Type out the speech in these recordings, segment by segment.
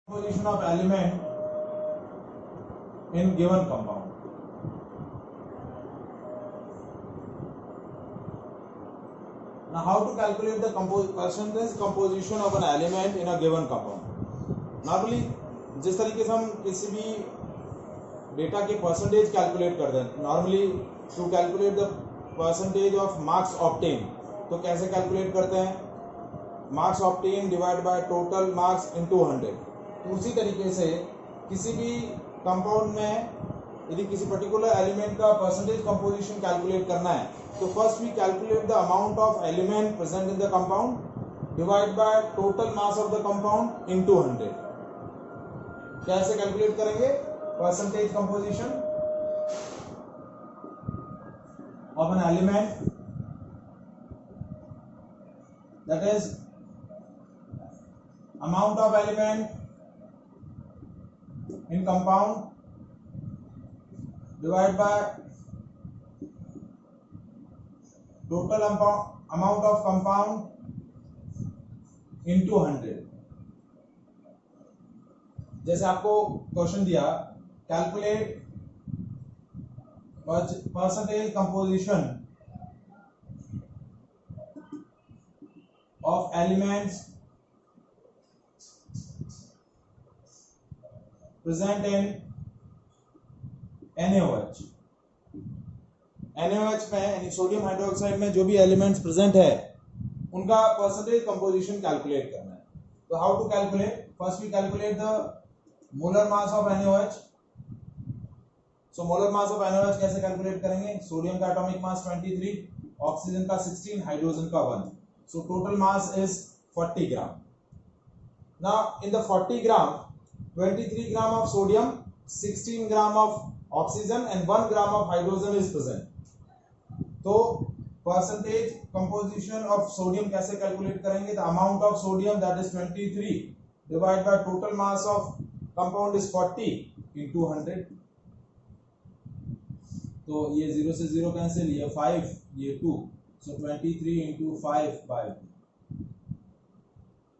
Composition of element in given compound. Now, how to calculate the percentage composition of an element in a given compound? Normally, जिस तरीके से हम किसी भी data के percentage calculate करते हैं, normally to calculate the percentage of marks obtain, तो कैसे कैलकुलेट करते हैं? Marks obtain divide by total marks into 100. तो उसी तरीके से किसी भी कंपाउंड में यदि किसी पर्टिकुलर एलिमेंट का परसेंटेज कंपोजिशन कैलकुलेट करना है, तो first we calculate the amount of element present in the compound divide by total mass of the compound into 100. कैसे कैलकुलेट करेंगे percentage composition of an element? That is amount of element in compound divided by total amount of compound into 100. जैसे आपको question दिया, calculate percentage composition of elements present in NaOH. NaOH में यानी sodium hydroxide में जो भी elements present है उनका परसेंटेज कंपोजिशन कैलकुलेट करना है. तो how to calculate? First we calculate the molar mass of NaOH. So molar mass of NaOH कैसे कैलकुलेट करेंगे? सोडियम का एटॉमिक मास 23, ऑक्सीजन का 16, हाइड्रोजन का 1. So total mass is 40 gram. Now in the 40 gram 23 gram of sodium, 16 gram of oxygen and 1 gram of hydrogen is present. तो percentage composition of sodium कैसे calculate करेंगे? The amount of sodium that is 23 divided by total mass of compound is 40 into 100. तो ये 0 से 0 cancel, ये 5, ये 2, so 23 into 5 by 2.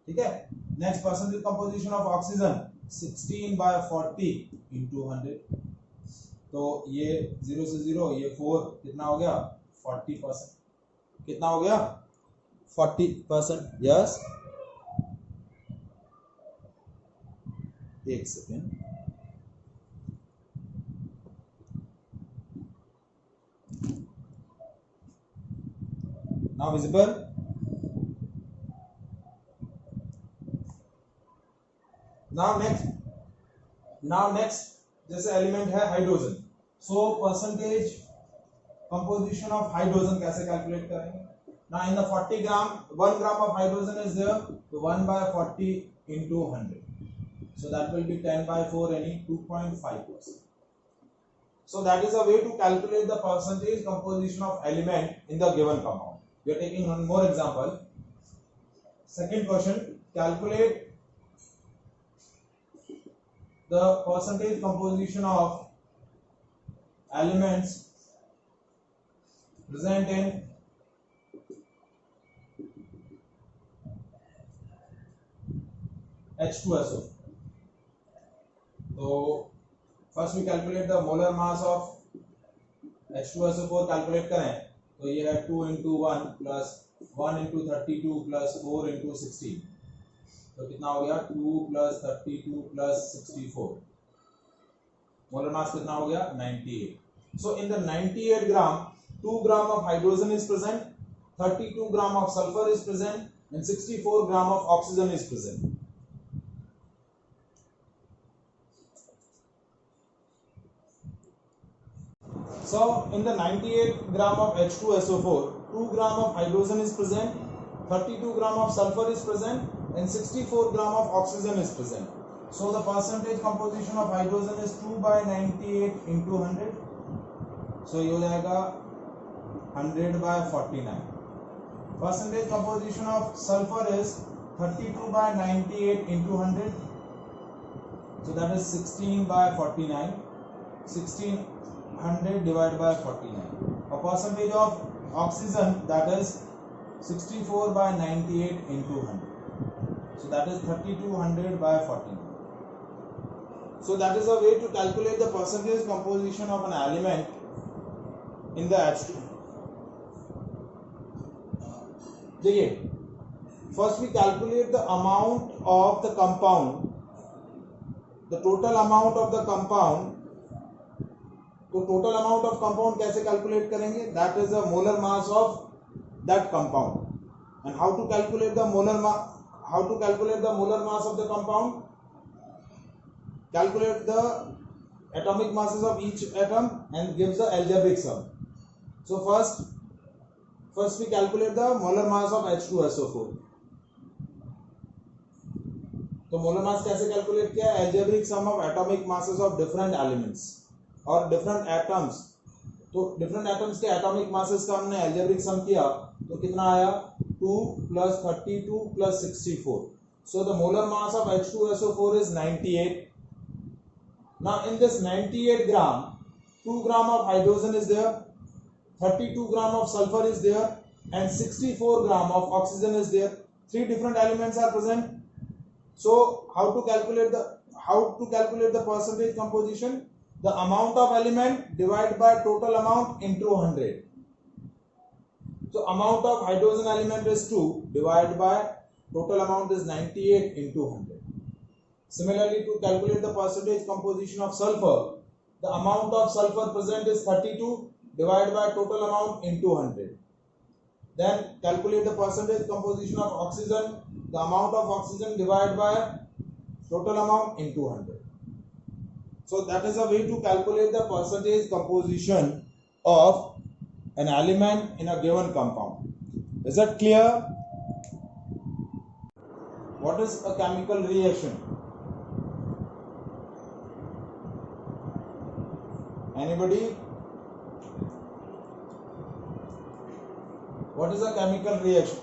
ठीक है. Next, percentage composition of oxygen 16 by 40 into 100. तो ये 0 से 0, ये 4, कितना हो गया? 40%. कितना हो गया? 40%. यस, एक second. Now visible. Now next जैसे एलिमेंट है hydrogen. So percentage composition of hydrogen कैसे कैलकुलेट करेंगे? Now in the 40 gram 1 gram of hydrogen is there, तो 1 by 40 into 100. So that will be 10 by 4, any 2.5%. So that is a way to calculate the percentage composition of element in the given compound. We are taking one more example. Second question, calculate the percentage composition of elements present in H2SO. So first we calculate the molar mass of H2SO4. Calculate करें तो ये है 2 into 1 plus 1 into 32 plus 4 into 16. तो कितना हो गया? 2 plus 32 plus 64. Molar mass कितना हो गया? 98. So in the 98 gram 2 gram of hydrogen is present, 32 gram of sulfur is present and 64 gram of oxygen is present. So in the 98 gram of H2SO4 2 gram of hydrogen is present, 32 gram of sulfur is present and 64 gram of oxygen is present. So the percentage composition of hydrogen is 2 by 98 into 100. So ये हो जाएगा 100 by 49. Percentage composition of sulfur is 32 by 98 into 100. So that is 16 by 49. 1600 divided by 49. A percentage of oxygen, that is 64 by 98 into 100. So that is 3200 by 14. So that is a way to calculate the percentage composition of an element in the H2. देखिए, first we calculate the amount of the compound, the total amount of the compound. तो total amount of compound कैसे calculate करेंगे? That is the molar mass of that compound. And how to calculate the molar mass? How to calculate the molar mass of the compound? Calculate the atomic masses of each atom and gives the algebraic sum. So first we calculate the molar mass of H2SO4. तो molar mass कैसे calculate किया? Algebraic sum of atomic masses of different elements और different atoms. तो different atoms के atomic masses का हमने algebraic sum किया तो कितना आया? 2 + 32 + 64. So the molar mass of H2SO4 is 98. Now in this 98 gram, 2 gram of hydrogen is there, 32 gram of sulfur is there, and 64 gram of oxygen is there. 3 different elements are present. So how to calculate the percentage composition? The amount of element divided by total amount into 100. So amount of hydrogen element is 2 divided by total amount is 98 into 100. Similarly, to calculate the percentage composition of sulfur, the amount of sulfur present is 32 divided by total amount into 100. Then calculate the percentage composition of oxygen, the amount of oxygen divided by total amount into 100. So that is a way to calculate the percentage composition of an element in a given compound. Is that clear? What is a chemical reaction? Anybody? What is a chemical reaction?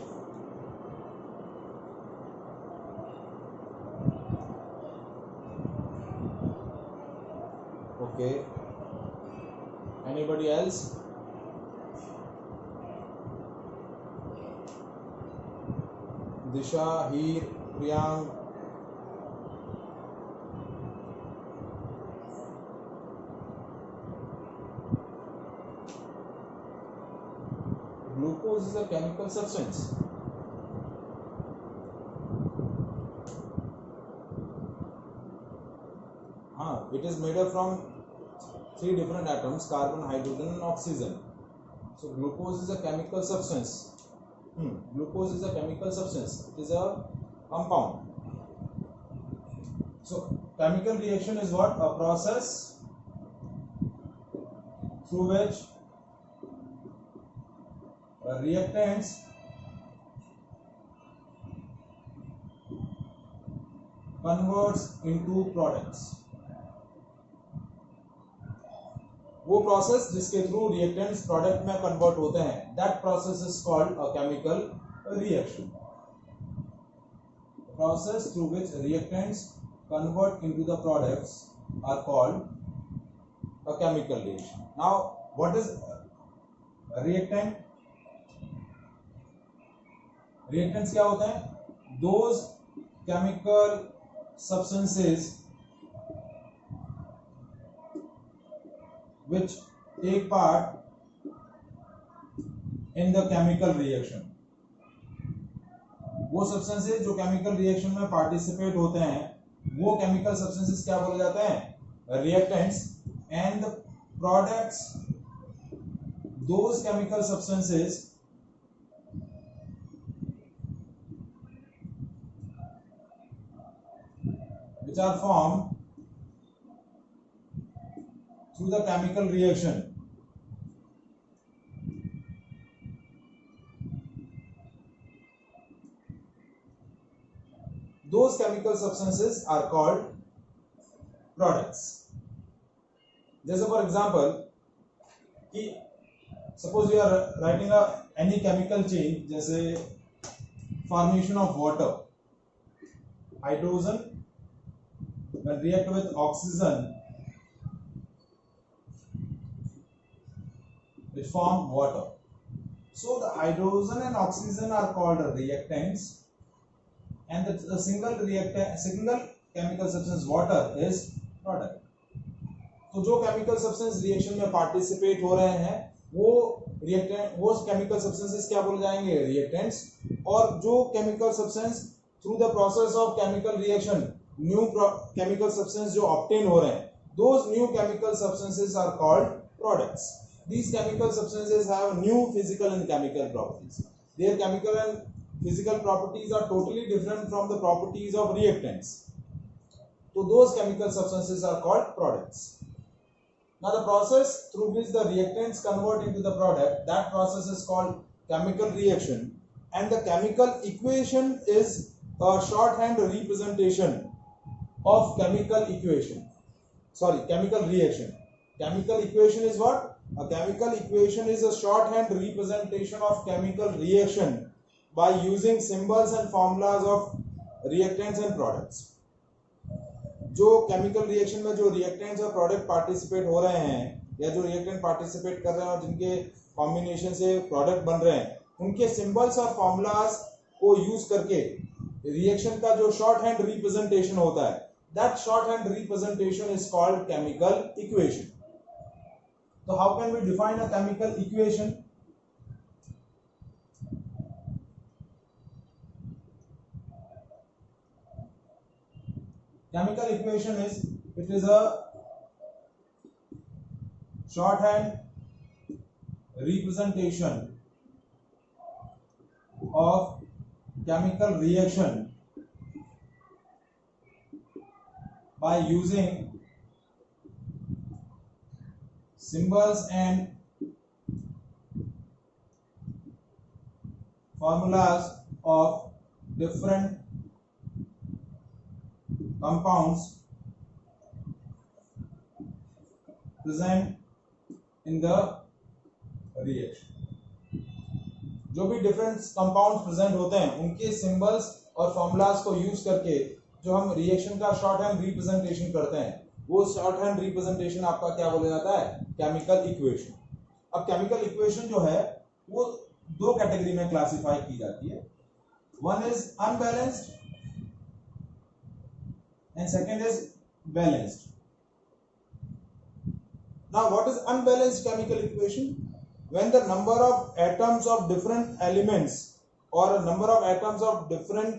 Okay. Anybody else? Disha, Heer, Priyank. Glucose is a chemical substance. It is made up from 3 different atoms: carbon, hydrogen, and oxygen. So glucose is a chemical substance. Glucose is a chemical substance. It is a compound. So chemical reaction is what? A process through which reactants converts into products. वो process जिसके through reactants product में convert होते हैं, that process is called a chemical reaction. Process through which reactants convert into the products are called a chemical reaction. Now what is reactant? Reactants क्या होते हैं? Those chemical substances which take part in the chemical reaction. वो substances जो chemical reaction में participate होते हैं वो chemical substances क्या बोले जाते हैं? Reactants. And the products, those chemical substances which are formed through the chemical reaction. Those chemical substances are called products. जैसे for example कि suppose you are writing any chemical chain, जैसे formation of water, hydrogen when react with oxygen which form water. So the hydrogen and oxygen are called reactants, and the single chemical substance water is product. तो जो chemical substance reaction में participate हो रहे हैं वो reactant, वो chemical substances क्या बोले जाएंगे, रिएक्टेंट्स। और जो chemical substance through the process of chemical reaction new chemical substance जो ऑब्टेन हो रहे हैं, those new chemical substances are called products. These chemical substances have new physical and chemical properties. Their chemical and physical properties are totally different from the properties of reactants. So those chemical substances are called products. Now the process through which the reactants convert into the product, that process is called chemical reaction, and the chemical equation is a shorthand representation of chemical equation. Chemical reaction. Chemical equation is what? A chemical equation is a shorthand representation of chemical reaction by using symbols and formulas of reactants and products. जो chemical reaction में जो reactants और product participate हो रहे हैं या जो reactant participate कर रहे हैं और जिनके कॉम्बिनेशन से प्रोडक्ट बन रहे हैं, उनके सिंबल्स और फॉर्मूलाज को यूज करके रिएक्शन का जो शॉर्ट हैंड रिप्रेजेंटेशन होता है, that short hand representation is called chemical equation. So how can we define a chemical equation? Chemical equation is, it is a shorthand representation of chemical reaction by using symbols and formulas of different compounds present in the reaction. जो भी different compounds present होते हैं उनके symbols और formulas को use करके जो हम रिएक्शन का शॉर्ट हैंड रिप्रेजेंटेशन करते हैं, वो शॉर्ट हैंड रिप्रेजेंटेशन आपका क्या बोला जाता है, केमिकल इक्वेशन. अब केमिकल इक्वेशन जो है वो दो कैटेगरी में क्लासिफाई की जाती है. One is unbalanced and second is balanced. Now what is unbalanced chemical equation? When the number of atoms of different elements or a number of atoms of different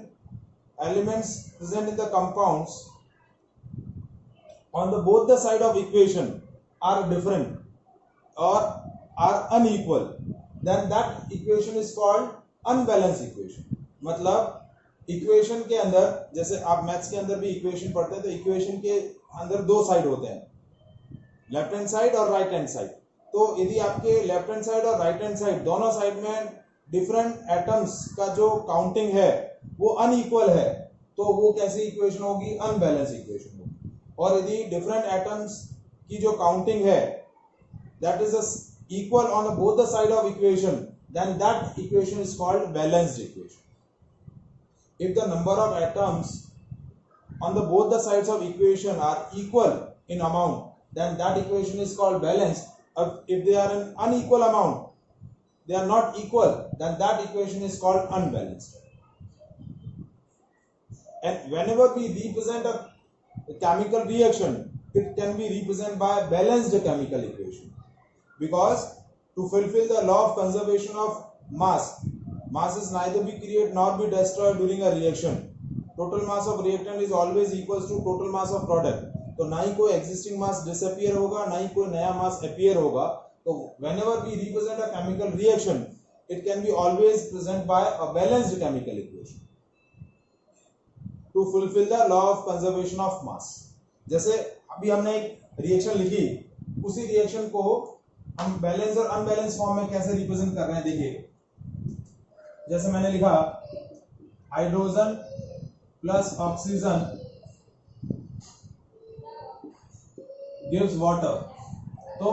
elements present in the compounds on the both the side of equation are different or are unequal, then that equation is called unbalanced equation. मतलब equation के अंदर, जैसे आप maths के अंदर भी equation पढ़ते हैं, तो इक्वेशन के अंदर दो साइड होते हैं, लेफ्ट हैंड साइड और राइट हैंड साइड. तो यदि आपके लेफ्ट हैंड साइड और राइट हैंड साइड दोनों साइड में डिफरेंट एटम्स का जो काउंटिंग है वो अनइक्वल है, तो वो कैसी इक्वेशन होगी? अनबैलेंस इक्वेशन होगी. और यदि डिफरेंट एटम्स की जो काउंटिंग है that is equal on both the side of equation, then that equation is called balanced equation. If the number of atoms on the both the sides of equation are equal in amount, then that equation is called balanced. If they are an unequal amount, they are not equal, then that equation is called unbalanced. And whenever we represent a chemical reaction, it can be represented by a balanced chemical equation, because to fulfill the law of conservation of mass is neither be created nor be destroyed during a reaction. Total mass of reactant is always equals to total mass of product. तो ना ही कोई existing mass disappear होगा, ना ही कोई नया mass appear होगा. तो whenever we represent a chemical reaction, it can be always present by a balanced chemical equation to fulfill the law of conservation of mass. जैसे अभी हमने एक रिएक्शन लिखी, उसी रिएक्शन को हम बैलेंस और अनबैलेंस फॉर्म में कैसे रिप्रेजेंट कर रहे हैं. देखिए, जैसे मैंने लिखा hydrogen plus oxygen gives water. So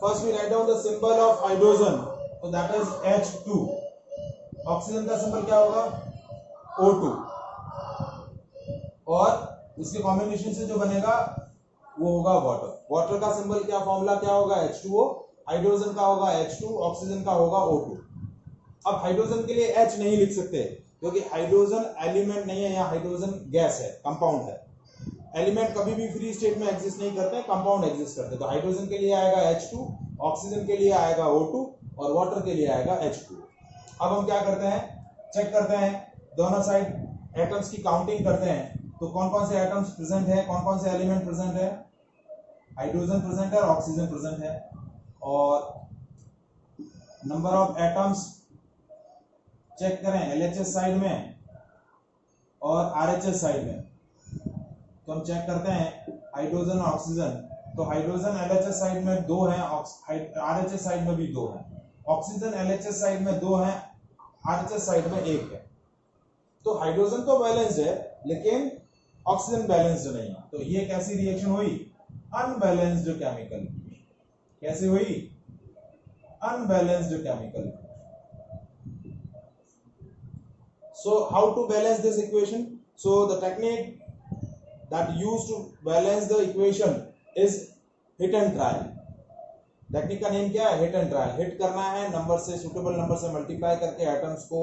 first we write down the symbol of hydrogen, so that is H2. Oxygen का सिंबल क्या होगा? O2. और इसके कॉम्बिनेशन से जो बनेगा वो होगा वाटर. वाटर का सिंबल क्या, फॉर्मूला क्या होगा? H2O. हाइड्रोजन का होगा H2, ऑक्सीजन का होगा O2. अब हाइड्रोजन के लिए H नहीं लिख सकते क्योंकि हाइड्रोजन एलिमेंट नहीं है, या हाइड्रोजन गैस है, कंपाउंड है. एलिमेंट कभी भी फ्री स्टेट में एग्जिस्ट नहीं करते, कंपाउंड एग्जिस्ट करते। तो हाइड्रोजन के लिए आएगा H2, ऑक्सीजन के लिए आएगा O2 और वाटर के लिए आएगा H2। अब हम क्या करते हैं, चेक करते हैं दोनों साइड एटम्स की काउंटिंग करते हैं। तो कौन कौन से एटम्स प्रेजेंट है, कौन कौन से एलिमेंट प्रेजेंट है, हाइड्रोजन प्रेजेंट है और ऑक्सीजन प्रेजेंट है। और नंबर ऑफ एटम्स चेक करें LHS साइड में और RHS साइड में। तो हम चेक करते हैं हाइड्रोजन और ऑक्सीजन। तो हाइड्रोजन LHS साइड में 2 हैं, RHS साइड में भी 2 हैं। ऑक्सीजन LHS साइड में 2 हैं, RHS साइड में 1 है। तो हाइड्रोजन तो बैलेंस्ड है लेकिन ऑक्सीजन बैलेंस्ड नहीं है। तो ये कैसी रिएक्शन हुई, अनबैलेंस्ड केमिकल। कैसे हुई, unbalanced chemical. So how to balance this equation? So the technique that used to balance the equation is hit and trial. Technique का नेम क्या है, हिट एंड ट्रायल। हिट करना है, नंबर से, suitable number से multiply करके atoms को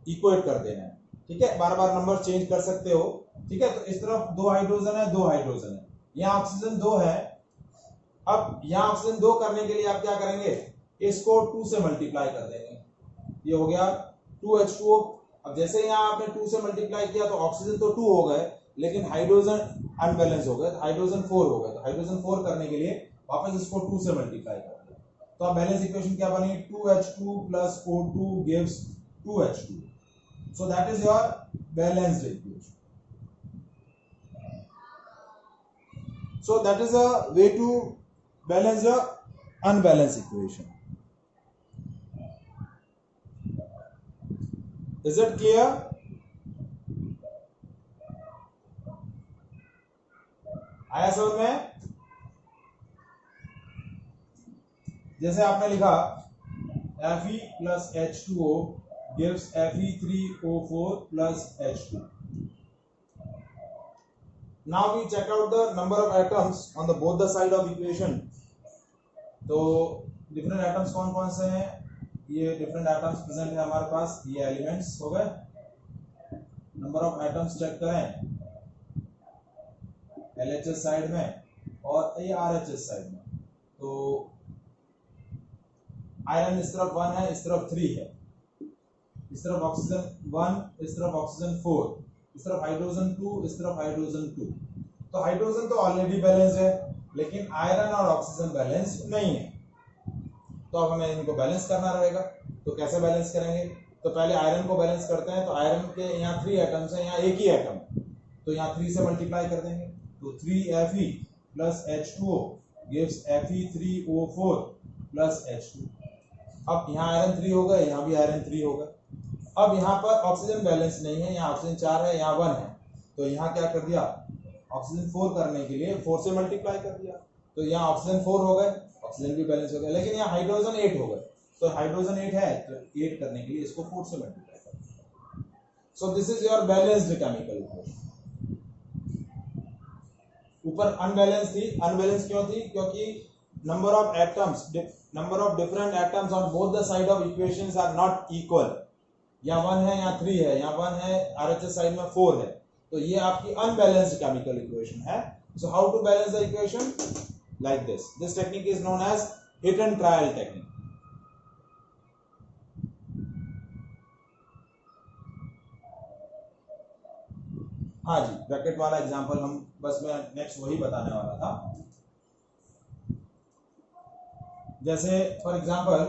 equate कर देना है। ठीक है, बार बार नंबर चेंज कर सकते हो। ठीक है, तो इस तरफ 2 हाइड्रोजन है, 2 हाइड्रोजन है, यहाँ ऑक्सीजन 2 है। अब यहाँ ऑक्सीजन 2 करने के लिए आप क्या करेंगे, इसको 2 से मल्टीप्लाई कर देंगे। ये हो गया 2H2O। अब जैसे यहाँ आपने 2 से मल्टीप्लाई किया तो ऑक्सीजन तो 2 हो गए लेकिन हाइड्रोजन अनबैलेंस हो गए, तो हाइड्रोजन 4 हो गए। तो हाइड्रोजन 4 करने के लिए वापस इसको 2 से मल्टीप्लाई कर दिया। तो अब बैलेंस इक्वेशन क्या बनी, 2H2 plus O2 gives 2H2। So that is your balanced equation. So that is a way to balance the unbalanced equation. Is it clear? आया समझ में? जैसे आपने लिखा Fe plus H2O gives Fe3O4 plus H2. Now we check out the number of atoms on the both the side of equation. तो different atoms कौन कौन से हैं, ये डिफरेंट एटम्स प्रेजेंट है हमारे पास, ये एलिमेंट्स हो गए। नंबर ऑफ एटम्स चेक करें LHS साइड में और ये RHS साइड में। तो आयरन इस तरफ 1 है, इस तरफ 3 है, इस तरफ ऑक्सीजन 1, इस तरफ ऑक्सीजन 4, इस तरफ हाइड्रोजन 2, इस तरफ हाइड्रोजन 2। तो हाइड्रोजन तो ऑलरेडी बैलेंस्ड है लेकिन आयरन और ऑक्सीजन बैलेंस्ड नहीं है। तो अब हमें इनको बैलेंस करना रहेगा। तो कैसे बैलेंस करेंगे, तो पहले आयरन को बैलेंस करते हैं। तो आयरन के यहाँ 3 एटम्स हैं, यहाँ एक ही एटम, तो यहाँ 3 से मल्टीप्लाई कर देंगे। तो 3Fe plus H2O gives Fe3O4 plus H2। अब यहाँ आयरन 3 हो गए, यहाँ भी आयरन 3 हो गए। अब यहाँ पर ऑक्सीजन बैलेंस नहीं है, यहाँ ऑक्सीजन 4 है, यहाँ 1 है। तो यहाँ क्या कर दिया, ऑक्सीजन 4 करने के लिए 4 से मल्टीप्लाई कर दिया। तो यहाँ ऑक्सीजन 4 हो गए, ऑक्सीजन भी बैलेंस हो गया, लेकिन यहाँ हाइड्रोजन 8 हो गए। तो हाइड्रोजन 8 है तो 8 करने के लिए इसको 4 से मल्टीप्लाई कर दिया। So this is your balanced chemical equation. ऊपर अनबैलेंस थी, अनबैलेंस क्यों थी, क्योंकि number of atoms, number of different atoms on both the side of equations are not equal. यहाँ 1 है, यहाँ 3 है, यहाँ 1 है, RHS साइड में 4 है। तो ये आपकी अनबैलेंस्ड केमिकल इक्वेशन है। So how to balance the equation, like this technique is known as hit and trial technique। हाँ जी, ब्रैकेट वाला एग्जांपल हम बस मैं नेक्स्ट वही बताने वाला था। जैसे for example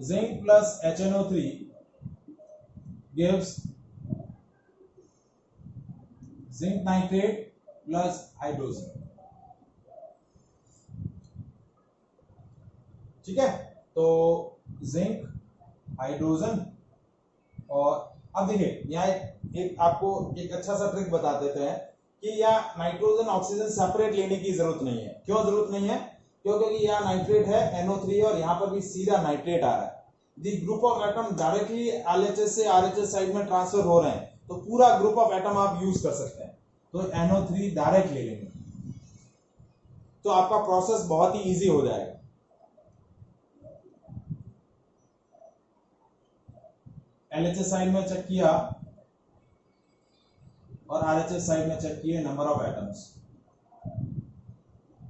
zinc plus HNO3 gives zinc nitrate plus hydrogen. ठीक है, तो जिंक, हाइड्रोजन, और अब देखिए यहाँ एक आपको एक अच्छा सा ट्रिक बता देते हैं कि यहाँ नाइट्रोजन ऑक्सीजन सेपरेट लेने की जरूरत नहीं है। क्यों जरूरत नहीं है, क्योंकि यहाँ नाइट्रेट है NO3 और यहाँ पर भी सीधा नाइट्रेट आ रहा है। दी group of atom directly LHS से RHS साइड में ट्रांसफर हो रहे हैं, तो पूरा ग्रुप ऑफ एटम आप यूज कर सकते हैं। तो NO3 डायरेक्ट ले लेंगे तो आपका प्रोसेस बहुत ही इजी हो जाएगा। LHS साइड में चेक किया और RHS साइड में चेक किए नंबर ऑफ एटम्स।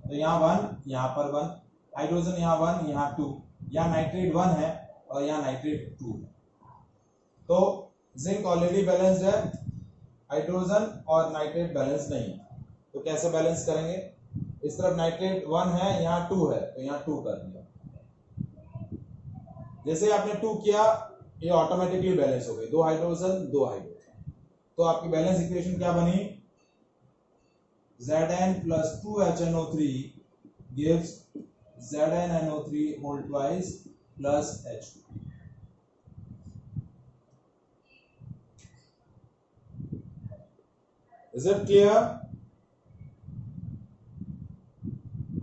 तो यहाँ 1, यहाँ पर 1, हाइड्रोजन यहाँ 1, यहाँ 2, यहाँ नाइट्रेट 1 है और यहाँ नाइट्रेट 2 है। तो जिंक ऑलरेडी बैलेंस्ड है, हाइड्रोजन और नाइट्रेट बैलेंस नहीं है। तो कैसे बैलेंस करेंगे? इस तरफ नाइट्रेट 1 है, यहाँ 2 है, तो यहाँ 2 कर दिया। जैसे आपने 2 किया, ये ऑटोमेटिकली बैलेंस हो गई, 2 हाइड्रोजन 2 हाइड्रोजन। तो आपकी बैलेंस इक्वेशन क्या बनी? Zn plus 2HNO3 gives ZnNO3 whole twice plus H2. Is it clear?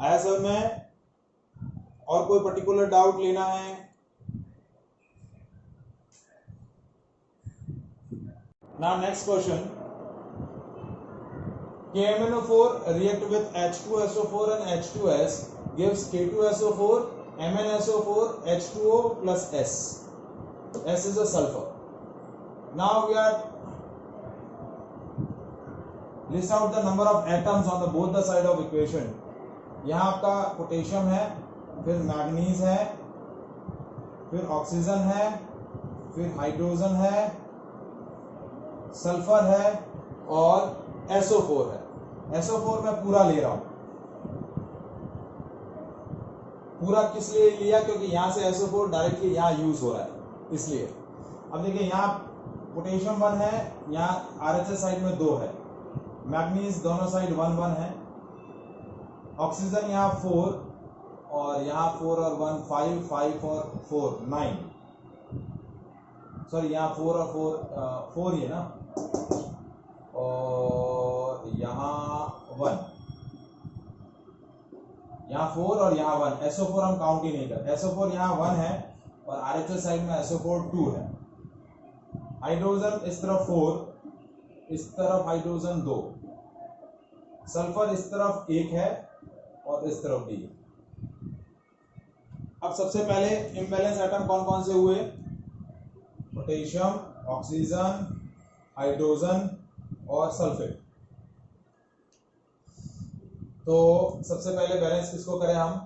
आया सर में? और कोई पर्टिकुलर डाउट लेना है? Now next question. KMnO4 react with H2SO4 and H2S gives K2SO4, MnSO4, H2O plus S. S is a sulfur. Now we are list out the number of atoms on the both the side of equation. यहाँ आपका potassium है, फिर manganese है, फिर oxygen है, फिर hydrogen है, sulphur है और SO4 है। SO4 मैं पूरा ले रहा हूं। पूरा किस लिए लिया? क्योंकि यहां से SO4 डायरेक्टली यहां यूज हो रहा है, इसलिए। अब देखिए यहाँ पोटेशियम 1 है, यहाँ RHS साइड में 2 है, मैग्नीज दोनों साइड 1 1 है, ऑक्सीजन यहाँ 4 और यहाँ 4 और 1 5 5 और 4 9, सॉरी यहाँ 4 और 4 ये ना, और यहाँ 1, यहाँ 4 और यहाँ 1, SO4 हम काउंट ही नहीं करते। SO4 यहाँ 1 है और RHS साइड में SO4 2 है। हाइड्रोजन इस तरफ 4, इस तरफ हाइड्रोजन 2, सल्फर इस तरफ 1 है और इस तरफ भी। अब सबसे पहले इम्बैलेंस एटम कौन कौन से हुए? पोटेशियम, ऑक्सीजन, हाइड्रोजन और सल्फेट। तो सबसे पहले बैलेंस किसको करें हम?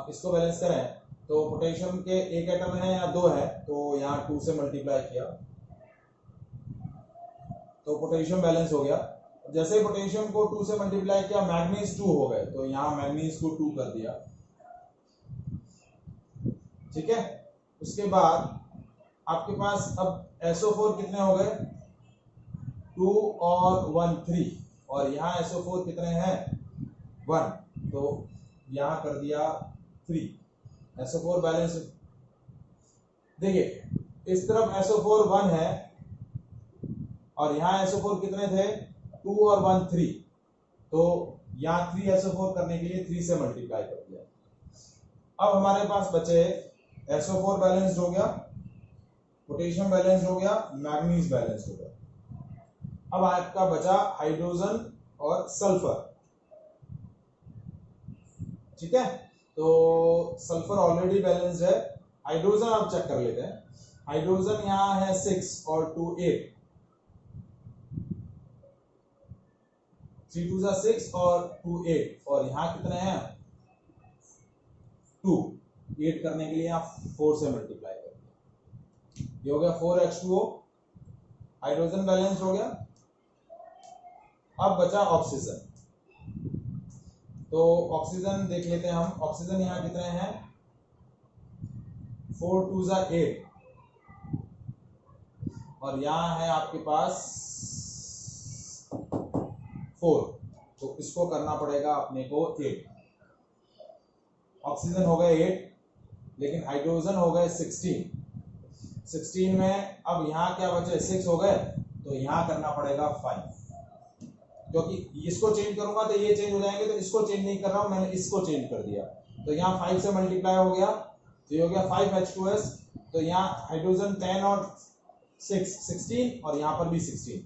इसको बैलेंस करें तो पोटेशियम के एक एटम है या 2 है, तो यहाँ 2 से मल्टीप्लाई किया तो पोटेशियम बैलेंस हो गया। जैसे ही पोटेशियम को 2 से मल्टीप्लाई किया, मैग्नीज 2 हो गए, तो यहाँ मैग्नीज को 2 कर दिया। ठीक है, उसके बाद आपके पास अब SO4 कितने हो गए? 2 और 1 3, और यहाँ SO4 कितने हैं? 1, तो यहाँ कर दिया 3। SO4 balance. देखिए इस तरफ SO4 1 है और यहाँ SO4 कितने थे? 2 और 1 3, तो यहाँ 3 SO4 करने के लिए 3 से मल्टीप्लाई कर दिया। अब हमारे पास बचे SO4 बैलेंस्ड हो गया, पोटेशियम बैलेंस्ड हो गया, मैग्नीज बैलेंस्ड हो गया। अब आपका बचा हाइड्रोजन और सल्फर। ठीक है, तो सल्फर ऑलरेडी बैलेंस्ड है। हाइड्रोजन आप चेक कर लेते हैं। हाइड्रोजन यहाँ है 6 और 2 8, 3 2 6 और 2 8, और यहाँ कितने हैं? 2। 8 करने के लिए आप 4 से मल्टीप्लाई कर दिया, ये हो गया 4H2O। हाइड्रोजन बैलेंस हो गया। अब बचा ऑक्सीजन, तो ऑक्सीजन देख लेते हैं हम। ऑक्सीजन यहाँ कितने हैं? 4 2 8, और यहाँ है आपके पास 4, तो इसको करना पड़ेगा अपने को 8। ऑक्सीजन हो गए 8, लेकिन हाइड्रोजन हो गए 16 में अब यहाँ क्या बचे? 6 हो गए, तो यहाँ करना पड़ेगा 5, क्योंकि इसको चेंज करूंगा तो ये चेंज हो जाएंगे, तो इसको चेंज नहीं कर रहा हूं, मैंने इसको चेंज कर दिया, तो यहाँ 5 से मल्टीप्लाई हो गया, तो ये हो गया 5H2S। तो यहाँ हाइड्रोजन 10 और 6 16, और यहाँ पर भी 16,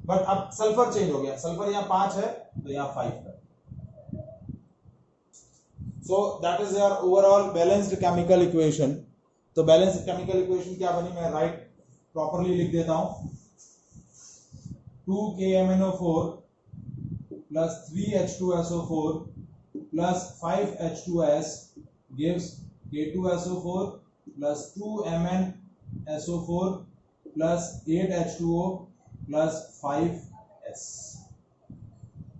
बट अब सल्फर चेंज हो गया। सल्फर यहाँ 5 है, तो यहाँ 5 है। So that is your overall balanced chemical equation. तो balanced chemical equation क्या बनी? मैं राइट प्रॉपरली लिख देता हूं। 2KMnO4 plus 3H2SO4 plus 5H2S gives K2SO4 plus 2MnSO4 plus 8H2O plus 5S.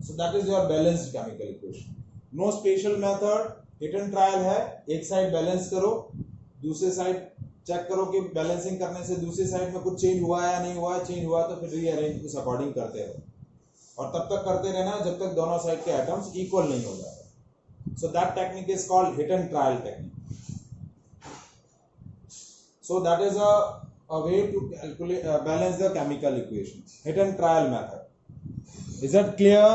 So that is your balanced chemical equation. No special method, hit and trial है. एक side balance करो, दूसरे साइड चेक करो कि balancing करने से दूसरी side में कुछ चेंज हुआ है या नहीं हुआ है. चेंज हुआ तो फिर रीअरेंज उस अकॉर्डिंग करते रहो और तब तक करते रहना जब तक दोनों साइड के एटम्स इक्वल नहीं हो जाते. So that technique is called hit and trial technique. So that is a way to calculate balance the chemical equations. Hit and trial method. Is that clear?